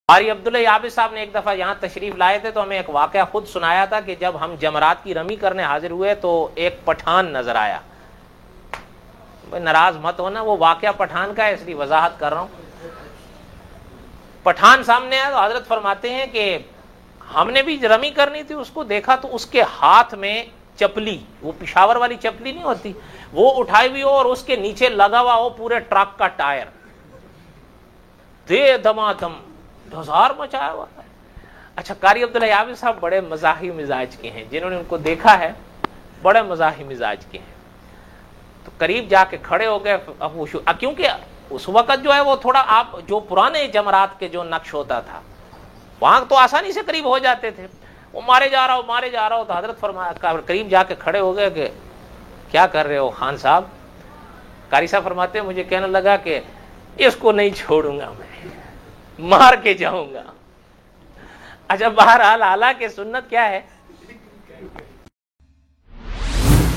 قاری عبداللہ یابس صاحب نے ایک دفعہ یہاں تشریف لائے تھے تو ہمیں ایک واقعہ خود سنایا تھا کہ جب ہم جمرات کی رمی کرنے حاضر ہوئے تو ایک پٹھان نظر آیا. ناراض مت ہونا، وہ واقعہ پٹھان کا ہے اس لیے وضاحت کر رہا ہوں. پٹھان سامنے آیا تو حضرت فرماتے ہیں کہ ہم نے بھی رمی کرنی تھی، اس کو دیکھا تو اس کے ہاتھ میں چپلی، وہ پشاور والی چپلی نہیں ہوتی، وہ اٹھائی ہوئی ہو اور اس کے نیچے لگا ہوا ہو پورے ٹرک کا ٹائر، دے دمادم ہزار مچایا ہوا ہے. اچھا، قاری عبداللہ یابس صاحب بڑے مزاحی مزاج کے ہیں، جنہوں نے ان کو دیکھا ہے بڑے مزاحی مزاج کے ہیں. تو قریب جا کے کھڑے ہو گئے. کیونکہ اس وقت جو ہے وہ تھوڑا آپ جو پرانے جمرات کے جو نقش ہوتا تھا وہاں تو آسانی سے قریب ہو جاتے تھے، وہ مارے جا رہا ہو. تو حضرت فرمایا، قریب جا کے کھڑے ہو گئے کہ کیا کر رہے ہو خان صاحب؟ قاری صاحب فرماتے ہیں مجھے کہنے لگا کہ اس کو نہیں چھوڑوں گا، میں مار کے جاؤں گا. اچھا، بہرحال حالانکہ سنت کیا ہے